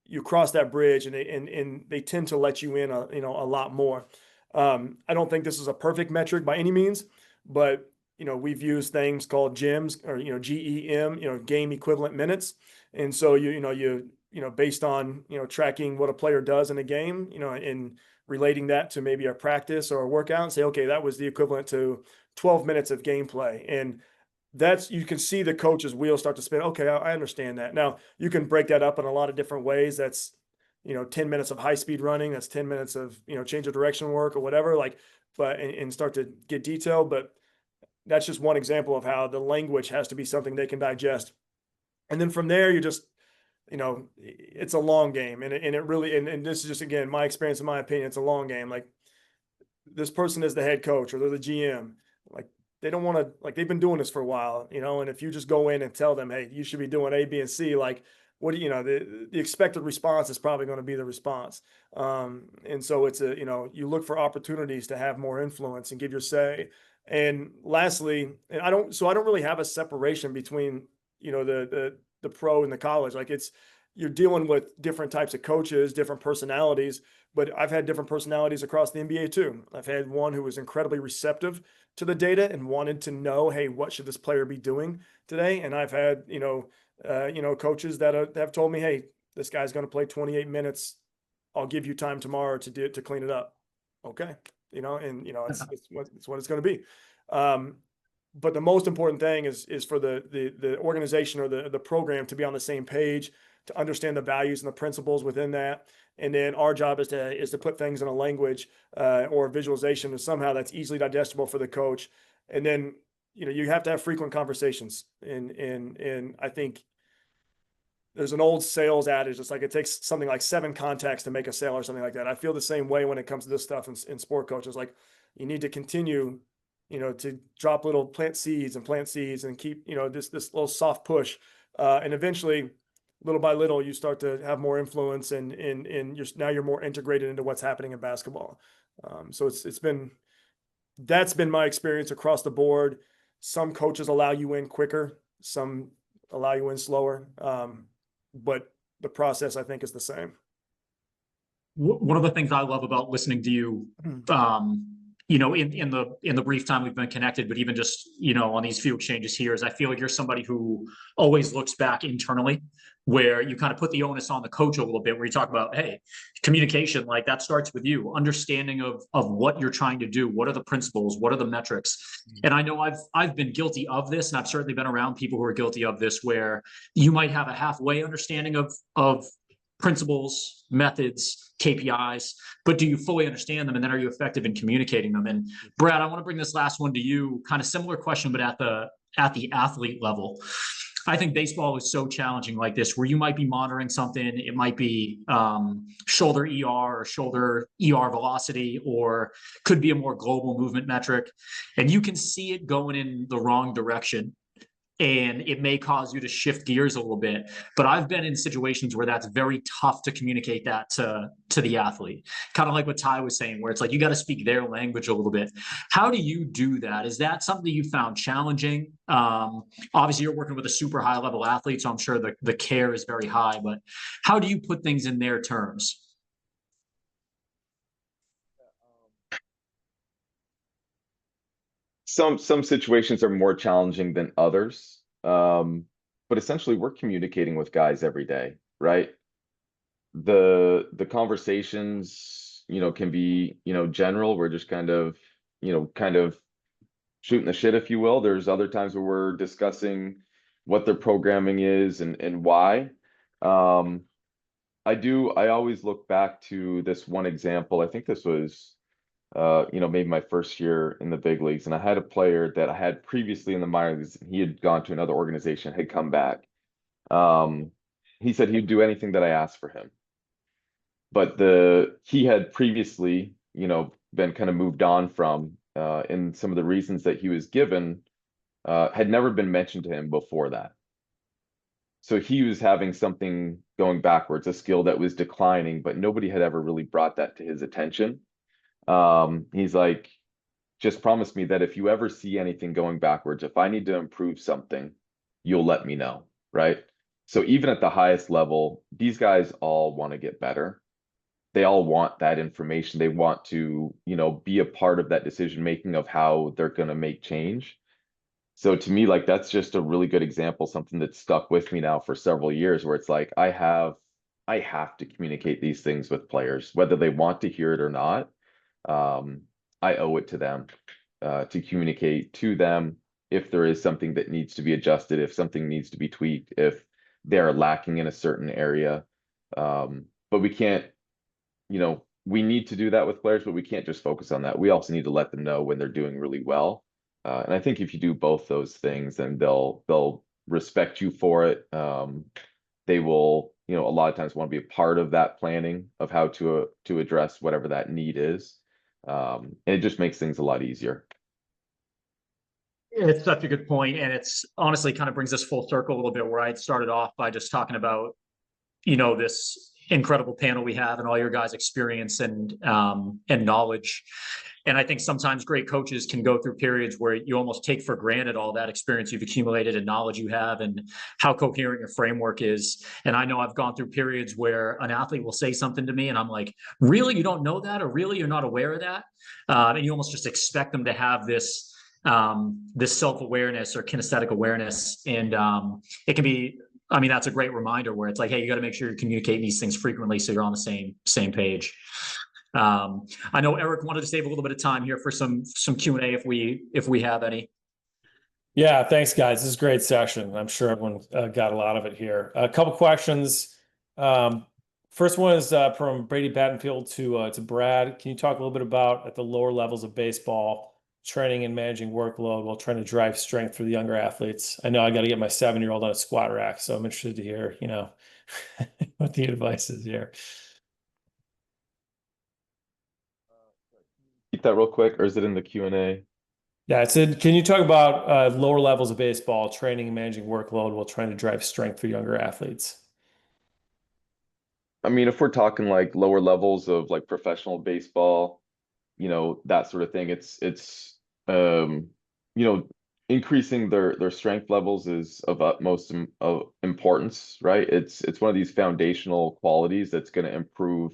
you cross that bridge and they tend to let you in a lot more. I don't think this is a perfect metric by any means, but we've used things called GEMs or GEM, game equivalent minutes. And so you based on tracking what a player does in a game, and relating that to maybe a practice or a workout, and say, okay, that was the equivalent to 12 minutes of gameplay. And you can see the coach's wheels start to spin. Okay, I understand that. Now you can break that up in a lot of different ways. That's 10 minutes of high speed running. That's 10 minutes of change of direction work or whatever. And start to get detailed. But that's just one example of how the language has to be something they can digest. And then from there, you just, it's a long game. And it really, and this is just, again, my experience, in my opinion, it's a long game. Like this person is the head coach or they're the GM. Like they don't want to, they've been doing this for a while, and if you just go in and tell them, hey, you should be doing A, B, and C, what do the expected response is probably going to be the response. And so it's you look for opportunities to have more influence and give your say. And lastly, and I don't really have a separation between, the pro and the college. You're dealing with different types of coaches, different personalities, but I've had different personalities across the NBA too. I've had one who was incredibly receptive to the data and wanted to know, hey, what should this player be doing today? And I've had, coaches that have told me, hey, this guy's going to play 28 minutes. I'll give you time tomorrow to clean it up. Okay. It's what it's going to be. But the most important thing is for the organization or the program to be on the same page, to understand the values and the principles within that. And then our job is to put things in a language or visualization or somehow that's easily digestible for the coach. And then, you have to have frequent conversations. And I think there's an old sales adage. It's like it takes something like 7 contacts to make a sale or something like that. I feel the same way when it comes to this stuff in sport coaches. Like you need to continue, to drop little plant seeds and keep, this little soft push. And eventually little by little, you start to have more influence, and now you're more integrated into what's happening in basketball. So that's been my experience across the board. Some coaches allow you in quicker, some allow you in slower, but the process, I think, is the same. One of the things I love about listening to you, you know, in the brief time we've been connected, but even just, you know, on these few exchanges here, is I feel like you're somebody who always looks back internally, where you kind of put the onus on the coach a little bit, where you talk about, hey, communication, like that starts with you, understanding of what you're trying to do, what are the principles, what are the metrics. And I know I've been guilty of this, and I've certainly been around people who are guilty of this, where you might have a halfway understanding of principles, methods, KPIs, but do you fully understand them? And then are you effective in communicating them? And Brad, I want to bring this last one to you, kind of similar question, but at the athlete level. I think baseball is so challenging like this, where you might be monitoring something. It might be shoulder ER or shoulder ER velocity, or could be a more global movement metric. And you can see it going in the wrong direction, and it may cause you to shift gears a little bit. But I've been in situations where that's very tough to communicate that to the athlete. Kind of like what Ty was saying, where it's like, you got to speak their language a little bit. How do you do that? Is that something you found challenging? Obviously you're working with a super high level athlete, so I'm sure the care is very high, but how do you put things in their terms? Some situations are more challenging than others. But essentially we're communicating with guys every day, right? The conversations, you know, can be, you know, general. We're just kind of shooting the shit, if you will. There's other times where we're discussing what their programming is and why. I always look back to this one example. I think this was you know, maybe my first year in the big leagues, and I had a player that I had previously in the minor leagues. He had gone to another organization, had come back. He said he'd do anything that I asked for him, but he had previously, you know, been kind of moved on from, and some of the reasons that he was given had never been mentioned to him before that. So he was having something going backwards, a skill that was declining, but nobody had ever really brought that to his attention. He's like, just promise me that if you ever see anything going backwards, if I need to improve something, you'll let me know, right? So even at the highest level, these guys all want to get better. They all want that information. They want to, you know, be a part of that decision making of how they're going to make change. So to me, like, that's just a really good example, something that's stuck with me now for several years, where it's like I have to communicate these things with players, whether they want to hear it or not. I owe it to them to communicate to them if there is something that needs to be adjusted, if something needs to be tweaked, if they're lacking in a certain area. But we can't, you know, we need to do that with players, but we can't just focus on that. We also need to let them know when they're doing really well. And I think if you do both those things, then they'll respect you for it. They will, you know, a lot of times want to be a part of that planning of how to address whatever that need is. And it just makes things a lot easier. It's such a good point, and it's honestly kind of brings us full circle a little bit, where I started off by just talking about, you know, this incredible panel we have and all your guys' experience and knowledge. And I think sometimes great coaches can go through periods where you almost take for granted all that experience you've accumulated and knowledge you have and how coherent your framework is. And I know I've gone through periods where an athlete will say something to me and I'm like, really, you don't know that? Or really, you're not aware of that? And you almost just expect them to have this self-awareness or kinesthetic awareness. And it can be, I mean, that's a great reminder where it's like, hey, you got to make sure you're communicating these things frequently so you're on the same page. I know Eric wanted to save a little bit of time here for some Q&A if we have any. Yeah, thanks guys. This is a great session. I'm sure everyone got a lot of it here. A couple questions. First one is from Brady Battenfield to Brad. Can you talk a little bit about at the lower levels of baseball, training and managing workload while trying to drive strength for the younger athletes? I know I got to get my 7-year-old on a squat rack, so I'm interested to hear, you know, what the advice is here. Keep that real quick, or is it in the Q&A? Yeah, it said, can you talk about lower levels of baseball, training and managing workload while trying to drive strength for younger athletes? I mean, if we're talking like lower levels of like professional baseball, that sort of thing, it's you know, increasing their strength levels is of utmost of importance, right? It's one of these foundational qualities that's going to improve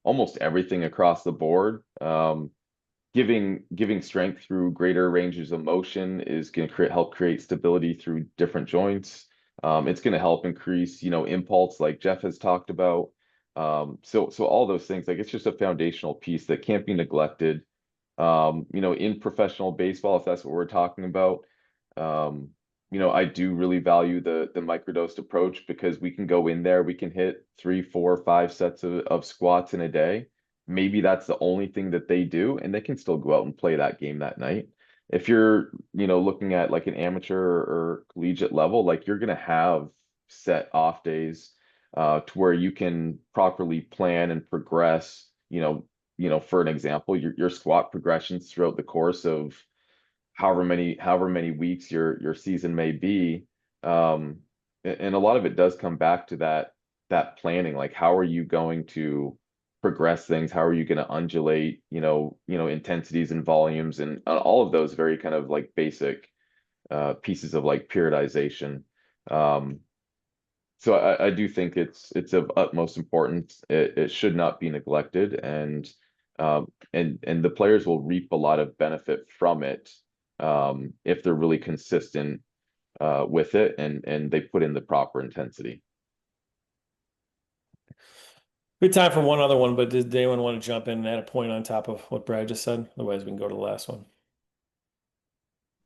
almost everything across the board. Giving strength through greater ranges of motion is going to help create stability through different joints. It's going to help increase, impulse, like Geoff has talked about. So all those things, like it's just a foundational piece that can't be neglected. In professional baseball, if that's what we're talking about, I do really value the microdosed approach because we can go in there, we can hit 3, 4, 5 sets of squats in a day. Maybe that's the only thing that they do, and they can still go out and play that game that night. If you're, looking at like an amateur or collegiate level, like you're gonna have set off days to where you can properly plan and progress, for an example, your squat progressions throughout the course of however many weeks your season may be. And a lot of it does come back to that planning. Like, how are you going to progress things? How are you going to undulate, intensities and volumes and all of those very kind of like basic pieces of like periodization. So I do think it's of utmost importance. It should not be neglected, and the players will reap a lot of benefit from it if they're really consistent with it and they put in the proper intensity. Good time for one other one, but did anyone want to jump in and add a point on top of what Brad just said? Otherwise, we can go to the last one.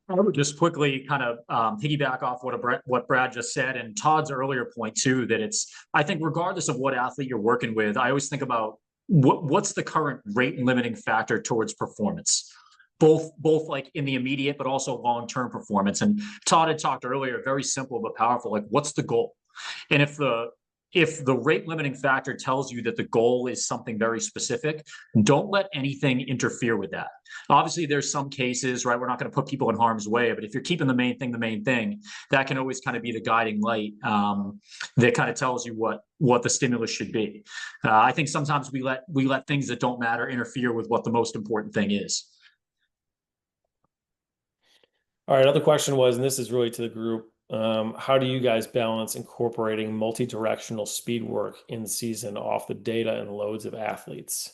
I would just quickly kind of piggyback off what Brad just said and Todd's earlier point too, that I think regardless of what athlete you're working with, I always think about what's the current rate limiting factor towards performance, both like in the immediate, but also long-term performance. And Todd had talked earlier, very simple but powerful, like what's the goal? And if the rate limiting factor tells you that the goal is something very specific, don't let anything interfere with that. Obviously, there's some cases, right? We're not going to put people in harm's way, but if you're keeping the main thing, that can always kind of be the guiding light that kind of tells you what the stimulus should be. I think sometimes we let things that don't matter interfere with what the most important thing is. All right, another question was, and this is really to the group, how do you guys balance incorporating multi-directional speed work in season off the data and loads of athletes?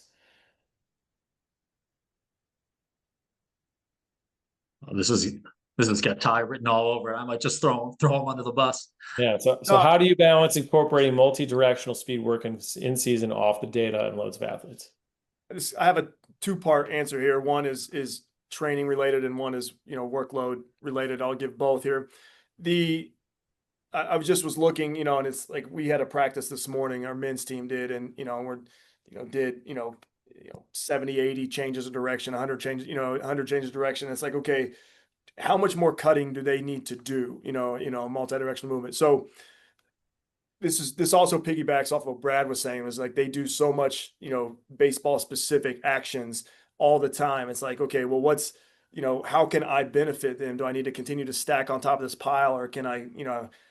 This has got Ty written all over. I might just throw him under the bus. Yeah. So how do you balance incorporating multi-directional speed work in season off the data and loads of athletes? I have a two-part answer here. One is training related and one is, workload related. I'll give both here. I was looking, and it's like we had a practice this morning, our men's team did, and, did 70, 80 changes of direction, 100 changes, 100 changes of direction. It's like, okay, how much more cutting do they need to do, multi-directional movement? So this also piggybacks off what Brad was saying. It was like they do so much, baseball specific actions all the time. It's like, okay, well, what's, how can I benefit them? Do I need to continue to stack on top of this pile, or can I,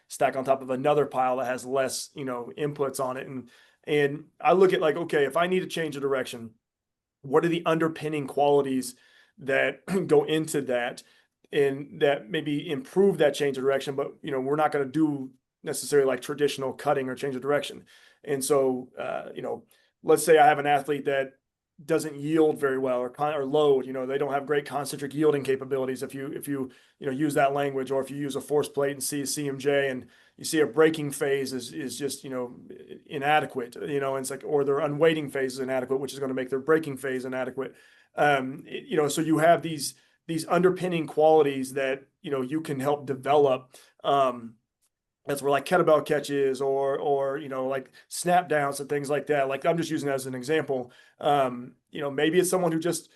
stack on top of another pile that has less, inputs on it? And I look at like, okay, if I need to change a direction, what are the underpinning qualities that go into that and that maybe improve that change of direction? But, we're not going to do necessarily like traditional cutting or change of direction. And so, let's say I have an athlete that doesn't yield very well or load, they don't have great concentric yielding capabilities. If you use that language, or if you use a force plate and see a CMJ and you see a braking phase is just, inadequate, and it's like, or their unweighting phase is inadequate, which is going to make their braking phase inadequate. So you have these underpinning qualities that, you can help develop. That's where like kettlebell catches or like snap downs and things like that. Like I'm just using that as an example. Maybe it's someone who just,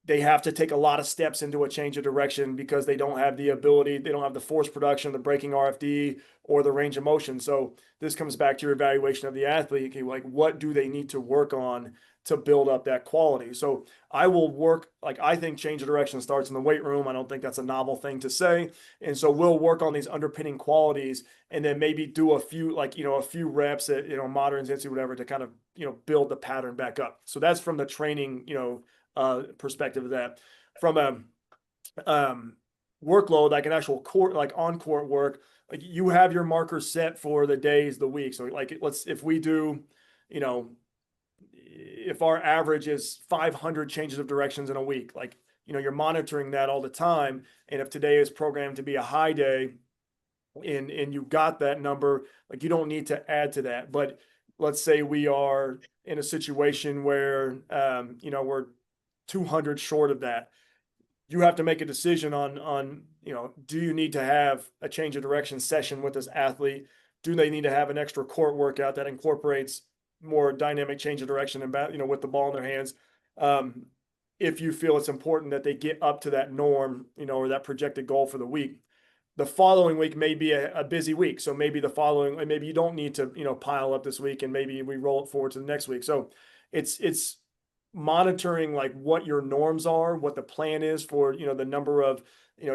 they have to take a lot of steps into a change of direction because they don't have the ability, they don't have the force production, the braking RFD, or the range of motion. So this comes back to your evaluation of the athlete. Okay, like what do they need to work on to build up that quality? So I will work, like I think change of direction starts in the weight room. I don't think that's a novel thing to say. And so we'll work on these underpinning qualities and then maybe do a few, like, a few reps at, moderate intensity, whatever, to kind of, build the pattern back up. So that's from the training, perspective of that. From a workload, like an actual court, like on court work, like you have your markers set for the days, the week. So like if we do, if our average is 500 changes of directions in a week, like, you're monitoring that all the time. And if today is programmed to be a high day and you got that number, like you don't need to add to that. But let's say we are in a situation where, we're 200 short of that. You have to make a decision on, do you need to have a change of direction session with this athlete? Do they need to have an extra court workout that incorporates more dynamic change of direction and, with the ball in their hands? If you feel it's important that they get up to that norm, or that projected goal for the week. The following week may be a busy week. So maybe maybe you don't need to, pile up this week and maybe we roll it forward to the next week. So it's monitoring like what your norms are, what the plan is for, the number of,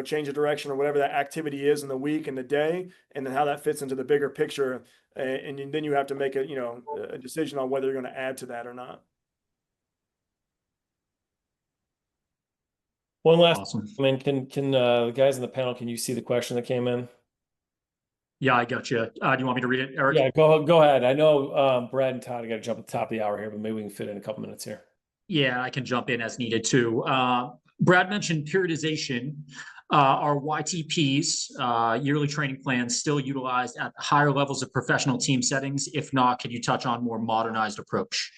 change of direction or whatever that activity is in the week and the day, and then how that fits into the bigger picture. And then you have to make a decision on whether you're going to add to that or not. One last, Awesome. I mean, can the guys in the panel, can you see the question that came in? Yeah, I got you. Do you want me to read it, Eric? Yeah, go ahead. I know Brad and Todd got to jump at the top of the hour here, but maybe we can fit in a couple minutes here. Yeah, I can jump in as needed too. Brad mentioned periodization. Are YTPs, yearly training plans, still utilized at higher levels of professional team settings? If not, can you touch on more modernized approach?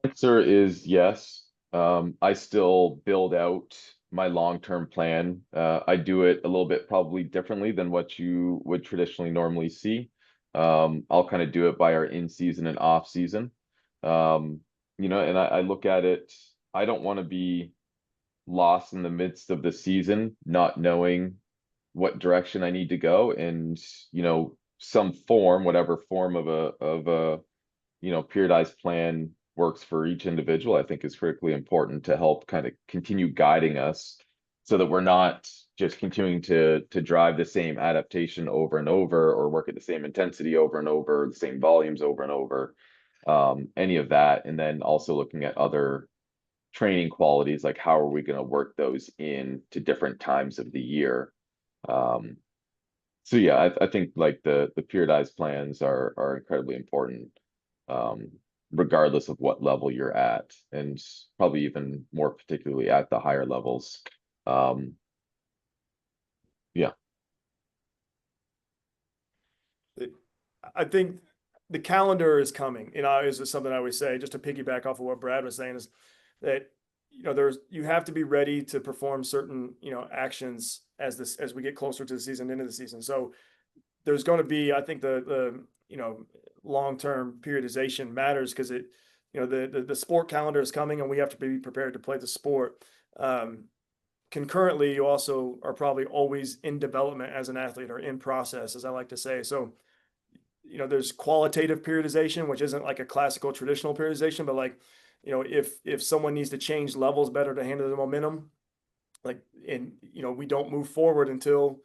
Answer is yes. I still build out my long-term plan. I do it a little bit probably differently than what you would traditionally normally see. I'll kind of do it by our in-season and off-season. And I look at it, I don't want to be lost in the midst of the season, not knowing what direction I need to go, and some form, whatever form of a periodized plan works for each individual, I think is critically important to help kind of continue guiding us so that we're not just continuing to drive the same adaptation over and over, or work at the same intensity over and over, the same volumes over and over, any of that. And then also looking at other training qualities, like how are we going to work those in to different times of the year. So yeah, I think like the periodized plans are incredibly important, regardless of what level you're at, and probably even more particularly at the higher levels. Yeah. I think the calendar is coming. Is just something I always say, just to piggyback off of what Brad was saying, is that you have to be ready to perform certain actions as we get closer to the season, into the season. So there's going to be, I think the long-term periodization matters because the sport calendar is coming and we have to be prepared to play the sport. Concurrently, you also are probably always in development as an athlete, or in process, as I like to say. So, there's qualitative periodization, which isn't like a classical traditional periodization, but like, if someone needs to change levels better to handle the momentum, like, and, we don't move forward until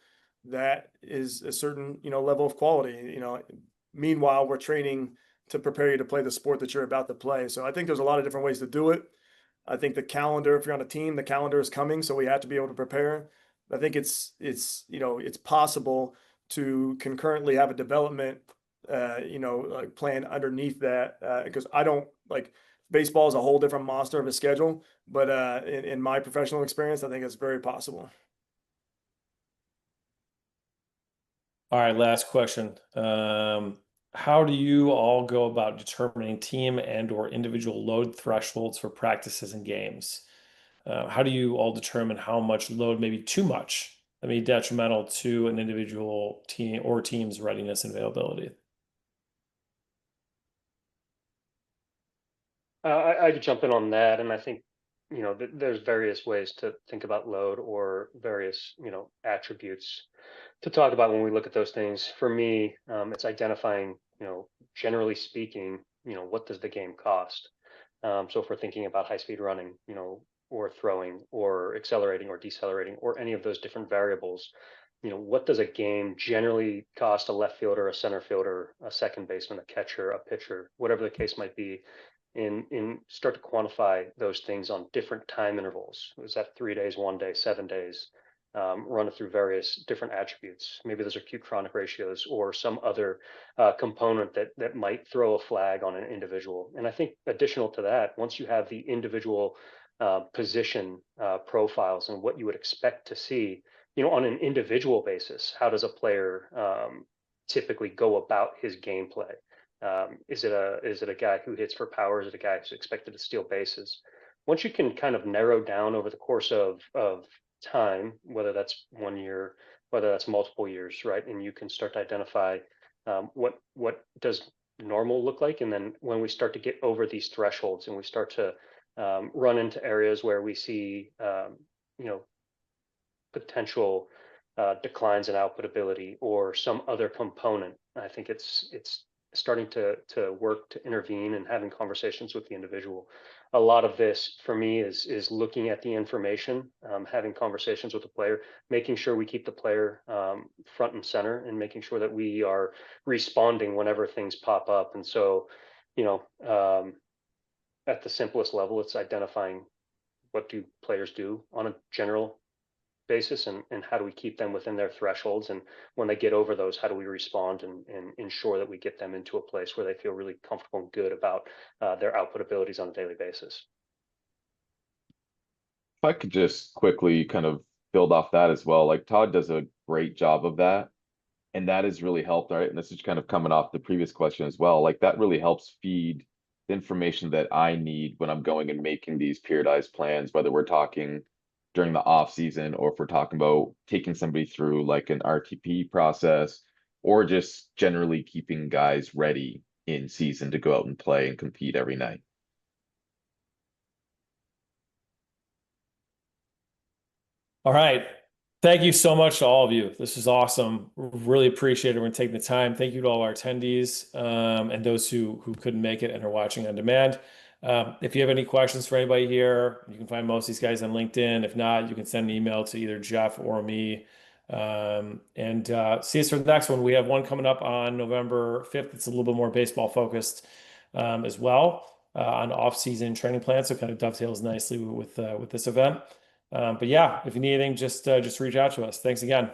that is a certain, level of quality, meanwhile, we're training to prepare you to play the sport that you're about to play. So I think there's a lot of different ways to do it. I think the calendar, if you're on a team, the calendar is coming, so we have to be able to prepare. I think it's possible to concurrently have a development, like plan underneath that, because I don't like, baseball is a whole different monster of a schedule, but in my professional experience, I think it's very possible. All right, last question. How do you all go about determining team and/or individual load thresholds for practices and games? How do you all determine how much load may be too much, may be detrimental to an individual team or team's readiness and availability? I could jump in on that, and I think there's various ways to think about load or various attributes to talk about when we look at those things. For me, it's identifying, generally speaking, what does the game cost? So if we're thinking about high speed running, or throwing or accelerating or decelerating or any of those different variables, what does a game generally cost a left fielder, a center fielder, a second baseman, a catcher, a pitcher, whatever the case might be, and start to quantify those things on different time intervals. Is that 3 days, 1 day, 7 days? Run it through various different attributes. Maybe those are acute chronic ratios or some other component that might throw a flag on an individual. And I think additional to that, once you have the individual position profiles and what you would expect to see, on an individual basis, how does a player typically go about his gameplay? Is it a guy who hits for power? Is it a guy who's expected to steal bases? Once you can kind of narrow down over the course of time, whether that's 1 year, whether that's multiple years, right, and you can start to identify what does normal look like, and then when we start to get over these thresholds and we start to run into areas where we see potential declines in output ability or some other component, I think it's starting to work to intervene and having conversations with the individual. A lot of this for me is looking at the information, having conversations with the player, making sure we keep the player front and center, and making sure that we are responding whenever things pop up. And so, at the simplest level, it's identifying what do players do on a general basis, and how do we keep them within their thresholds, and when they get over those, how do we respond and ensure that we get them into a place where they feel really comfortable and good about their output abilities on a daily basis. If I could just quickly kind of build off that as well, like Todd does a great job of that. And that has really helped, right? And this is kind of coming off the previous question as well. Like that really helps feed the information that I need when I'm going and making these periodized plans, whether we're talking during the off season or if we're talking about taking somebody through like an RTP process, or just generally keeping guys ready in season to go out and play and compete every night. All right. Thank you so much to all of you. This is awesome. Really appreciate everyone taking the time. Thank you to all our attendees and those who couldn't make it and are watching on demand. If you have any questions for anybody here, you can find most of these guys on LinkedIn. If not, you can send an email to either Geoff or me. And see us for the next one. We have one coming up on November 5th. It's a little bit more baseball focused as well on off-season training plans. So it kind of dovetails nicely with this event. But yeah, if you need anything, just reach out to us. Thanks again.